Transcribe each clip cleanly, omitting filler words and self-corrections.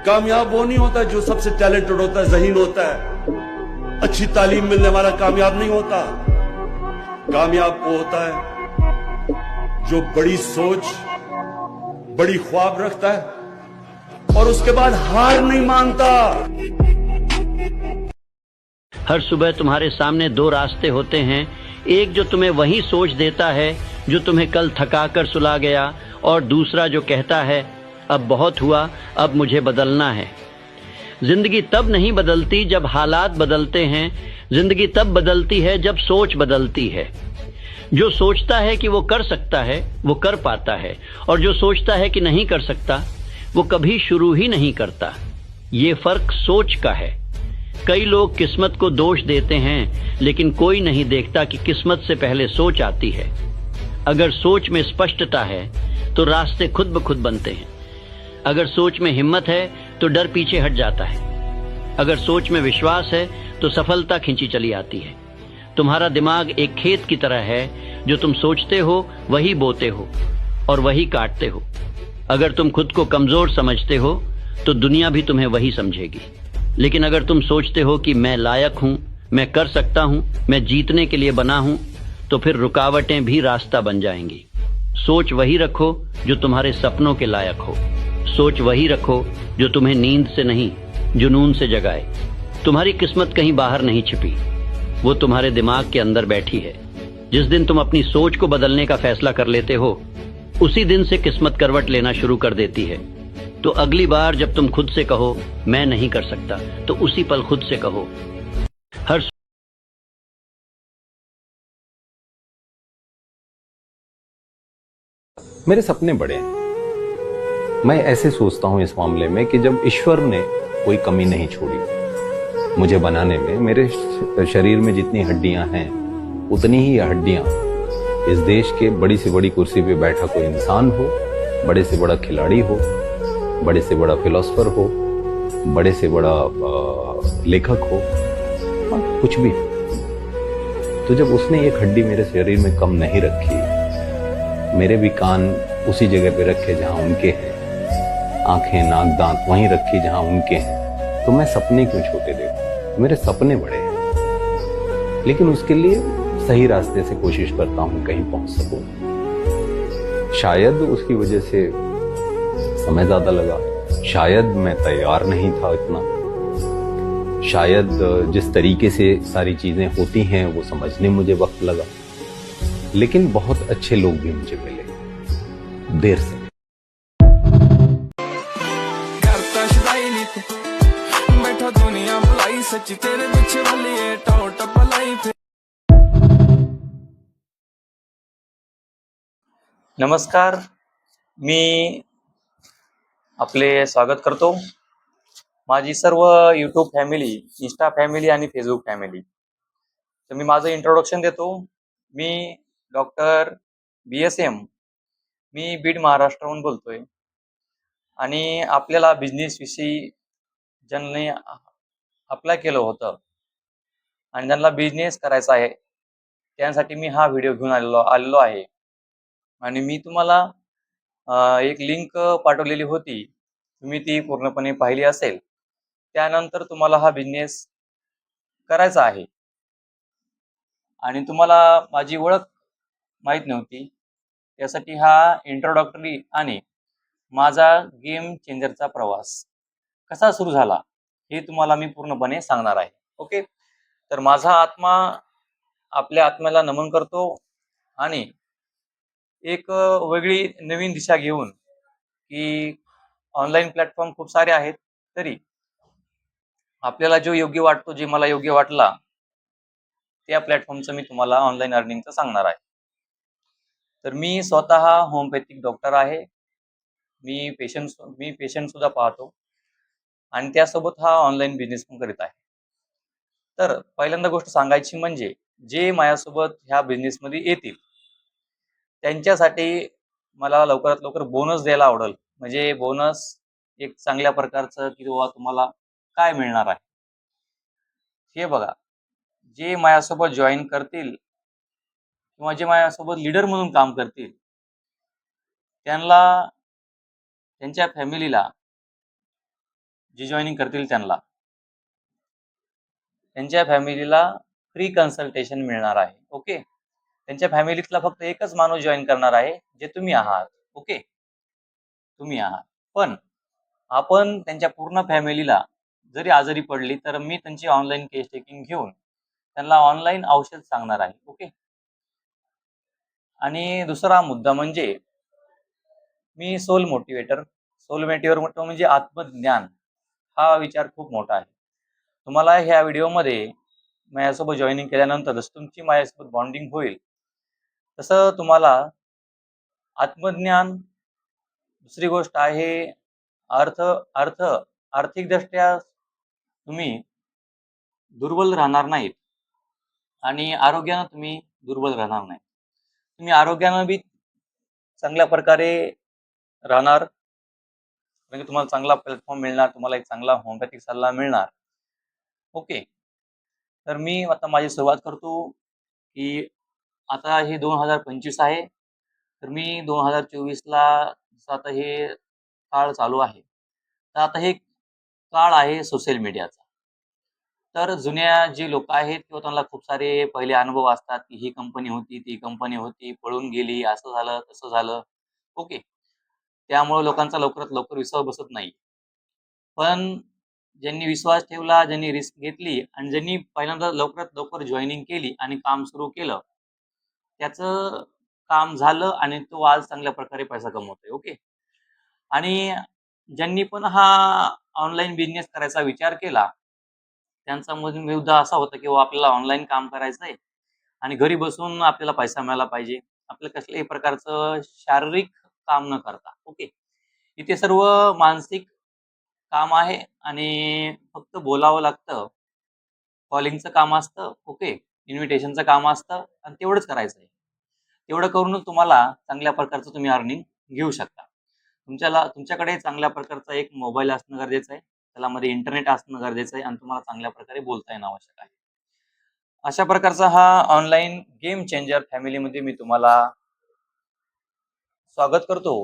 कामयाब वो नहीं होता जो सबसे टैलेंटेड होता है, ज़हीन होता है, अच्छी तालीम मिलने वाला कामयाब नहीं होता। कामयाब वो होता है जो बड़ी सोच, बड़ी ख्वाब रखता है और उसके बाद हार नहीं मानता। हर सुबह तुम्हारे सामने दो रास्ते होते हैं, एक जो तुम्हें वही सोच देता है जो तुम्हें कल थकाकर सुला गया, और दूसरा जो कहता है अब बहुत हुआ, अब मुझे बदलना है। जिंदगी तब नहीं बदलती जब हालात बदलते हैं, जिंदगी तब बदलती है जब सोच बदलती है। जो सोचता है कि वो कर सकता है वो कर पाता है, और जो सोचता है कि नहीं कर सकता वो कभी शुरू ही नहीं करता। ये फर्क सोच का है। कई लोग किस्मत को दोष देते हैं, लेकिन कोई नहीं देखता कि किस्मत से पहले सोच आती है। अगर सोच में स्पष्टता है तो रास्ते खुद ब खुद बनते हैं। अगर सोच में हिम्मत है तो डर पीछे हट जाता है। अगर सोच में विश्वास है तो सफलता खींची चली आती है। तुम्हारा दिमाग एक खेत की तरह है, जो तुम सोचते हो वही बोते हो और वही काटते हो। अगर तुम खुद को कमजोर समझते हो तो दुनिया भी तुम्हें वही समझेगी। लेकिन अगर तुम सोचते हो कि मैं लायक हूं, मैं कर सकता हूं, मैं जीतने के लिए बना हूं, तो फिर रुकावटें भी रास्ता बन जाएंगी। सोच वही रखो जो तुम्हारे सपनों के लायक हो। सोच वही रखो जो तुम्हें नींद से नहीं, जुनून से जगाए। तुम्हारी किस्मत कहीं बाहर नहीं छिपी, वो तुम्हारे दिमाग के अंदर बैठी है। जिस दिन तुम अपनी सोच को बदलने का फैसला कर लेते हो, उसी दिन से किस्मत करवट लेना शुरू कर देती है। तो अगली बार जब तुम खुद से कहो मैं नहीं कर सकता, तो उसी पल खुद से कहो हर मेरे सपने बड़े हैं। मैं ऐसे सोचता हूं इस मामले में कि जब ईश्वर ने कोई कमी नहीं छोड़ी मुझे बनाने में, मेरे शरीर में जितनी हड्डियां हैं उतनी ही हड्डियां इस देश के बड़ी से बड़ी कुर्सी पे बैठा कोई इंसान हो, बड़े से बड़ा खिलाड़ी हो, बड़े से बड़ा फिलोसफर हो, बड़े से बड़ा लेखक हो, कुछ भी। तो जब उसने एक हड्डी मेरे शरीर में कम नहीं रखी, मेरे भी कान उसी जगह पे रखे जहां उनके हैं, आंखें नाक दांत वहीं रखी जहां उनके हैं, तो मैं सपने क्यों छोटे देखूं? मेरे सपने बड़े हैं, लेकिन उसके लिए सही रास्ते से कोशिश करता हूं कहीं पहुंच सकूं। शायद उसकी वजह से समय ज्यादा लगा, शायद मैं तैयार नहीं था इतना, शायद जिस तरीके से सारी चीजें होती हैं वो समझने मुझे वक्त लगा, लेकिन बहुत अच्छे लोग भी मुझे मिले देर से। नमस्कार, मी आपले स्वागत करतो। माझी सर्व यूट्यूब फॅमिली, इंस्टा फॅमिली आणि फेसबुक फॅमिली, तर मी माझं इंट्रोडक्शन देतो। मी डॉक्टर BSM, मी बीड महाराष्ट्राहून बोलतोय आणि आपल्याला बिझनेस विषयी ज्यांनी अप्लाय केलं होतं आणि ज्यांना बिझनेस करायचा आहे त्यांसाठी मी हा व्हिडिओ घेऊन आलेलो आहे। आणि मी तुम्हाला एक लिंक पाठवलेली होती, तुम्ही ती पूर्णपणे पाहिली असेल। त्यानंतर तुम्हाला हा बिझनेस करायचा आहे आणि तुम्हाला माझी ओळख माहीत नव्हती, त्यासाठी हा इंट्रोडक्टरी आणि माझा गेम चेंजरचा प्रवास कसा सुरू झाला हे तुम्हाला मी पूर्णपणे सांगणार आहे। ओके, तर माझा आत्मा आपल्या आत्म्याला नमन करतो आणि एक वेगळी नवीन दिशा घेऊन, की ऑनलाईन प्लॅटफॉर्म खूप सारे आहेत, तरी आपल्याला जो योग्य वाटतो, जे मला योग्य वाटला त्या प्लॅटफॉर्मचं मी तुम्हाला ऑनलाईन अर्निंगचं सांगणार आहे। तर मी स्वतः होमिओपॅथिक डॉक्टर आहे। मी पेशंट सुद्धा पाहतो आणि त्यासोबत हा ऑनलाईन बिझनेस पण करीत आहे। तर पहिल्यांदा गोष्ट सांगायची म्हणजे, जे माझ्यासोबत ह्या बिझनेसमध्ये येतील त्यांच्यासाठी मला लवकरात लवकर बोनस द्यायला आवडेल। म्हणजे बोनस एक चांगल्या प्रकारचं, की बाबा तुम्हाला काय मिळणार आहे हे बघा। जे माझ्यासोबत जॉईन करतील किंवा जे माझ्यासोबत लीडर म्हणून काम करतील त्यांना, त्यांच्या फॅमिलीला जे जॉईनिंग करतील त्यांच्या फॅमिलीला फ्री कन्सल्टेशन मिळणार आहे. ओके. त्यांच्या फॅमिलीतला फक्त एकच माणूस जॉईन करणार आहे, जे तुम्ही आहात. ओके. तुम्ही आहात. पण आपण त्यांच्या पूर्ण फॅमिलीला जरी आजारी पडली तर मी त्यांची ऑनलाईन केस टेकिंग घेऊन त्यांना ऑनलाईन औषध सांगणार आहे. ओके. आणि दुसरा मुद्दा म्हणजे मी सोल मोटिवेटर म्हणजे आत्मज्ञान. हा विचार खूप मोठा आहे. तुम्हाला ह्या व्हिडिओमध्ये माझ्यासोबत जॉईनिंग केल्यानंतर जसं तुमची माझ्यासोबत बॉन्डिंग होईल तसं तुम्हाला आत्मज्ञान, दुसरी गोष्ट आहे अर्थ अर्थ आर्थिकदृष्ट्या तुम्ही दुर्बल राहणार नाहीत आणि आरोग्यानं तुम्ही दुर्बल राहणार नाही. तुम्ही आरोग्यानं बी चांगल्या प्रकारे राहणार, म्हणजे तुम्हाला चांगला प्लॅटफॉर्म मिळणार, तुम्हाला एक चांगला होमिओपॅथिक सल्ला मिळणार. ओके. तर मी आता माझी सुरुवात करतो की आता हे 2025 आहे, तर मी 2024ला आता हे काळ चालू आहे. तर आता हे काळ आहे सोशल मीडियाचा. तर जुन्या जी लोक आहेत किंवा त्यांना खूप सारे पहिले अनुभव असतात की ही कंपनी होती, ती कंपनी होती, पळून गेली, असं झालं, तसं झालं. ओके. त्यामुळे लोकांचा लवकरात लवकर विश्वास बसत नाही. पण ज्यांनी विश्वास ठेवला, ज्यांनी रिस्क घेतली आणि ज्यांनी पहिल्यांदा लवकरात लवकर जॉईनिंग केली आणि काम सुरू केलं, त्याचं काम झालं आणि तो आज चांगल्या प्रकारे पैसा कमवतोय. ओके. आणि ज्यांनी पण हा ऑनलाईन बिझनेस करायचा विचार केला, त्यांचा मुद्दा असा होता की आपल्याला ऑनलाईन काम करायचं आहे आणि घरी बसून आपल्याला पैसा मिळाला पाहिजे. आपलं कसल्याही प्रकारचं शारीरिक काम न करता. ओके. इथे सर्व मानसिक काम आहे आणि फक्त बोलावं लागतं. कॉलिंगचं काम असतं. ओके. इन्व्हिटेशनचं काम असतं आणि तेवढंच करायचं आहे. तेवढं करूनच तुम्हाला चांगल्या प्रकारचं तुम्ही अर्निंग घेऊ शकता. तुमच्याकडे चांगल्या प्रकारचा एक मोबाईल असणं गरजेचं आहे. त्यामध्ये इंटरनेट असणं गरजेचं आहे आणि तुम्हाला चांगल्या प्रकारे बोलता येणं आवश्यक आहे. अशा प्रकारचा हा ऑनलाईन गेम चेंजर फॅमिलीमध्ये मी तुम्हाला स्वागत करतो.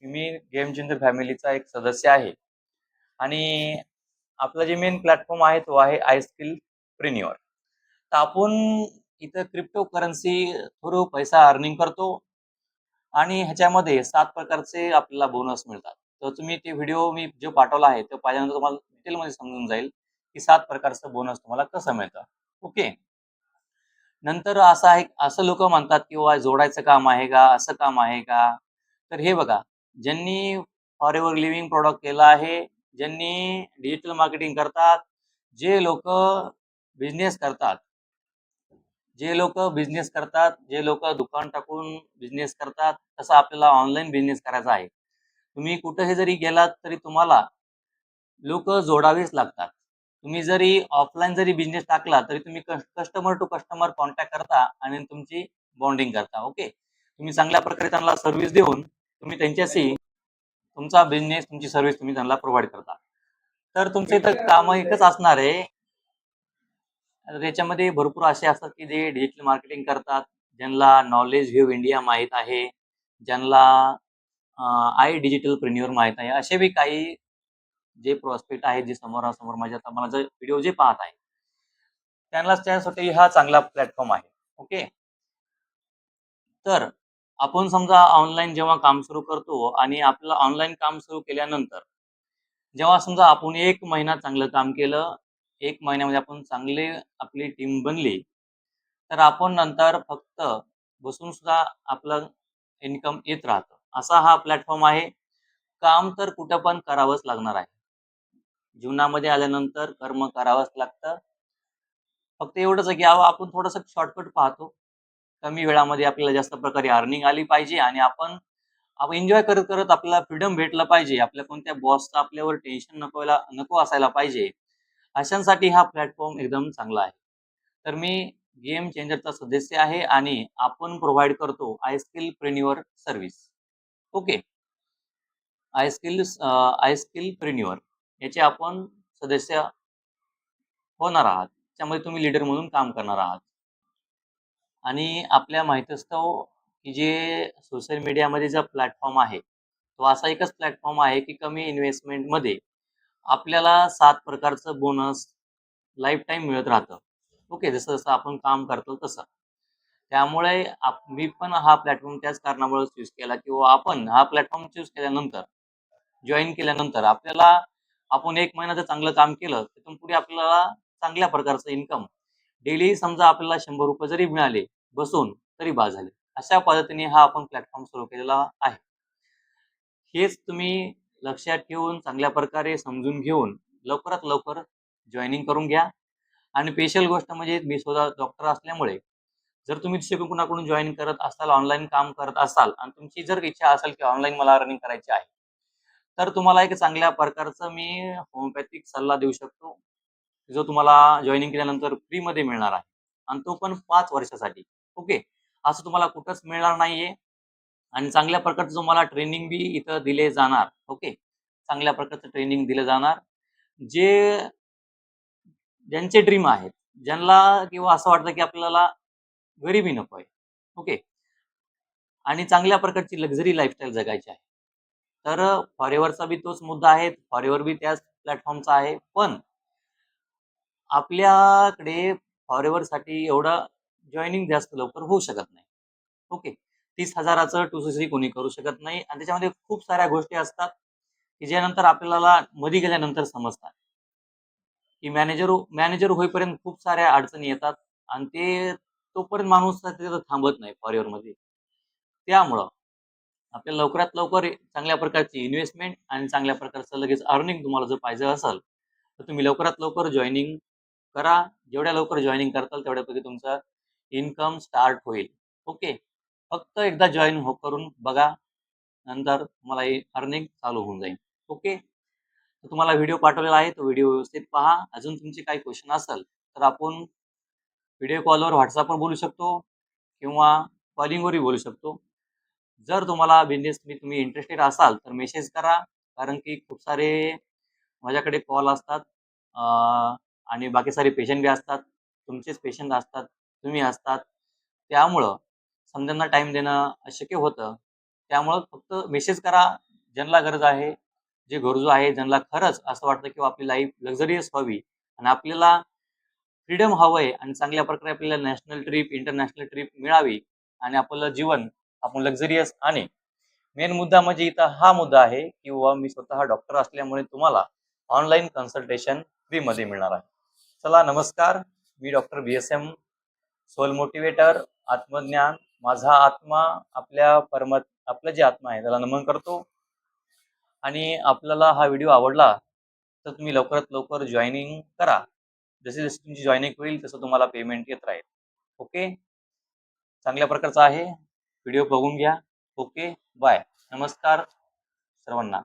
मी गेम चेंजर फॅमिलीचा एक सदस्य आहे आणि आपला जे मेन प्लॅटफॉर्म आहे तो आहे आय स्किल प्रिन्युअर. तर आपण इथं क्रिप्टो करन्सी थ्रू पैसा अर्निंग करतो आणि ह्याच्यामध्ये 7 प्रकारचे आपल्याला बोनस मिळतात. तर तुम्ही ते व्हिडिओ मी जो पाठवला आहे तो पाहिल्यानंतर तुम्हाला डिटेलमध्ये समजून जाईल की 7 प्रकारचं बोनस तुम्हाला कसं मिळतं. ओके. नंतर असं लोक म्हणतात की जोडायचं काम आहे का, असं काम आहे का? तर हे बघा, ज्यांनी फॉर लिव्हिंग प्रॉडक्ट केला आहे, ज्यांनी डिजिटल मार्केटिंग करतात, जे लोक बिझनेस करतात, जे लोक दुकान टाकून बिझनेस करतात, तसं आपल्याला ऑनलाईन बिझनेस करायचा आहे. तुम्ही कुठेही जरी गेलात तरी तुम्हाला लोक जोडावेच लागतात. तुम्ही जरी ऑफलाईन जरी बिझनेस टाकला तरी तुम्ही कस्टमर टू कस्टमर कॉन्टॅक्ट करता आणि तुमची बॉन्डिंग करता. ओके. तुम्ही चांगल्या प्रकारे त्यांना सर्व्हिस देऊन तुम्ही त्यांच्याशी तुमचा बिझनेस, तुमची सर्व्हिस तुम्ही त्यांना प्रोव्हाइड करता. तर तुमचं इथं काम एकच असणार आहे. त्याच्यामध्ये भरपूर असे असतात की जे डिजिटल मार्केटिंग करतात, ज्यांना नॉलेज व्ह्यू इंडिया माहीत आहे, ज्यांना आय डिजिटल प्रिन्युअर माहीत आहे, असे बी काही जे प्रॉस्पेक्ट आहेत, जे समोरासमोर माझा व्हिडिओ जे पाहत आहे, त्यासाठी हा चांगला प्लॅटफॉर्म आहे. ओके. तर आपण समजा ऑनलाईन जेव्हा काम सुरू करतो आणि आपलं ऑनलाईन काम सुरू केल्यानंतर जेव्हा समजा आपण 1 महिना चांगलं काम केलं, 1 महिन्यामध्ये आपण चांगले आपली टीम बनली, तर आपण नंतर फक्त बसून सुद्धा आपलं इन्कम येत राहतं. असा हा प्लॅटफॉर्म आहे. काम तर कुठं पण करावंच लागणार आहे. जीवनामध्ये आल्यानंतर कर्म करावंच लागतं. फक्त एवढंच आहे की आपण थोडंसं शॉर्टकट पाहतो. कमी वेळामध्ये आपल्याला जास्त प्रकारे अर्निंग आली पाहिजे आणि आपण एन्जॉय करत करत आपल्याला फ्रीडम भेटलं पाहिजे. आपल्या कोणत्या बॉसचं आपल्यावर टेन्शन नको असायला पाहिजे. अशांसाठी हा प्लॅटफॉर्म एकदम चांगला आहे. तर मी गेम चेंजरचा सदस्य आहे आणि आपण प्रोव्हाइड करतो I skillpreneur service. Okay. I skillpreneur याचे आपण सदस्य होणार आहात. त्यामध्ये तुम्ही लीडर म्हणून काम करणार आहात. आणि आपल्या माहितीस्तव की जे सोशल मीडियामध्ये जो प्लॅटफॉर्म आहे, तो असा एकच प्लॅटफॉर्म आहे की कमी इन्व्हेस्टमेंटमध्ये आपल्याला 7 प्रकारचं बोनस लाईफ टाईम मिळत राहतं. ओके, जसं जसं आपण काम करतो तसं. त्यामुळे मी पण हा प्लॅटफॉर्म त्याच कारणामुळे चूज केला किंवा आपण हा प्लॅटफॉर्म चूज केल्यानंतर, जॉईन केल्यानंतर आपण 1 महिना जर चांगलं काम केलं, तिथून पुढे आपल्याला चांगल्या प्रकारचं इन्कम डेली समजा आपल्याला ₹100 जरी मिळाले बसून तरी बास झाले. अशा पद्धतीने हा आपण प्लॅटफॉर्म सुरू केलेला आहे. हेच तुम्ही लक्षात ठेवून चांगल्या प्रकारे समजून घेऊन लवकरात लवकर जॉइनिंग करून घ्या. आणि स्पेशल गोष्ट म्हणजे मी स्वतः डॉक्टर असल्यामुळे जर तुम्ही दुसरीकडून कुणाकडून जॉइन करत असाल, ऑनलाईन काम करत असाल आणि तुमची जर इच्छा असेल की ऑनलाईन मला रनिंग करायची आहे, तर तुम्हाला एक चांगल्या प्रकारचा मी होमिओपॅथिक सल्ला देऊ शकतो, जो तुम्हाला जॉइनिंग केल्यानंतर फ्रीमध्ये मिळणार आहे आणि तो पण 5 वर्षासाठी. ओके. असं तुम्हाला कुठंच मिळणार नाहीये आणि चांगल्या प्रकारचं तुम्हाला ट्रेनिंग बी इथं दिले जाणार. ओके. चांगल्या प्रकारचं ट्रेनिंग दिलं जाणार. जे ज्यांचे ड्रीम आहेत, ज्यांना किंवा असं वाटतं की आपल्याला गरिबी नको आहे. ओके. आणि चांगल्या प्रकारची लक्झरी लाईफस्टाईल जगायची आहे. तर फॉरेव्हरचा बी तोच मुद्दा आहे. फॉरेव्हर बी त्याच प्लॅटफॉर्मचा आहे. पण आपल्याकडे फॉरेव्हरसाठी एवढं जॉइनिंग जास्त लवकर होऊ शकत नाही. ओके. 30,000चं 2CC कोणी करू शकत नाही आणि त्याच्यामध्ये खूप साऱ्या गोष्टी असतात, की ज्यानंतर आपल्याला मध्ये गेल्यानंतर समजतात, की मॅनेजर होईपर्यंत खूप साऱ्या अडचणी येतात आणि तोपर्यंत माणूस तिथं थांबत नाही फॉरेव्हरमध्ये. त्यामुळं आपल्याला लवकरात लवकर चांगल्या प्रकारची इन्व्हेस्टमेंट आणि चांगल्या प्रकारचं लगेच अर्निंग तुम्हाला जर पाहिजे असेल, तर तुम्ही लवकरात लवकर जॉइनिंग करा. जेवढ्या लवकर जॉइनिंग करताल तेवढ्यापैकी तुमचा इन्कम स्टार्ट होईल. ओके. फक्त एकदा जॉइन करून बघा. नंतर तुम्हाला अर्निंग चालू होऊन जाईल. ओके. तर तुम्हाला व्हिडिओ पाठवलेला आहे. तो व्हिडिओ व्यवस्थित पहा. अजून तुमचे काही क्वेश्चन असेल तर आपण व्हिडिओ कॉलवर WhatsAppवर बोलू शकतो किंवा कॉलिंगवरही बोलू शकतो. जर तुम्हाला बिझनेस तुम्ही इंटरेस्टेड असाल तर मेसेज करा. कारण की खूप सारे माझ्याकडे कॉल असतात आणि बाकी सारे पेशंट बी असतात. तुमचेच पेशंट असतात, तुम्ही असतात. त्यामुळं समध्यांना टाईम देणं अशक्य होतं. त्यामुळं फक्त मेसेज करा. ज्यांना गरज आहे, जे गरजू आहे, ज्यांना खरंच असं वाटतं की आपली लाईफ लक्झरियस व्हावी आणि आपल्याला फ्रीडम हवंय आणि चांगल्या प्रकारे आपल्याला नॅशनल ट्रिप, इंटरनॅशनल ट्रिप मिळावी आणि आपलं जीवन आपण लक्झरियस आणि मेन मुद्दा म्हणजे इथं हा मुद्दा आहे की बाबा मी स्वतः डॉक्टर असल्यामुळे तुम्हाला ऑनलाईन कन्सल्टेशन फ्रीमध्ये मिळणार आहे. चला नमस्कार. मी डॉक्टर BSM, सोल मोटिवेटर, आत्मज्ञान, माझा आत्मा आपलं जे आत्मा आहे त्याला नमन करतो. आणि आपल्याला हा व्हिडिओ आवडला तर तुम्ही लवकरात लवकर जॉईनिंग करा. जशी जशी तुमची जॉईनिंग होईल तसं तुम्हाला पेमेंट येत राहील. ओके. चांगल्या प्रकारचा आहे. व्हिडिओ बघून घ्या. ओके. बाय. नमस्कार सर्वांना.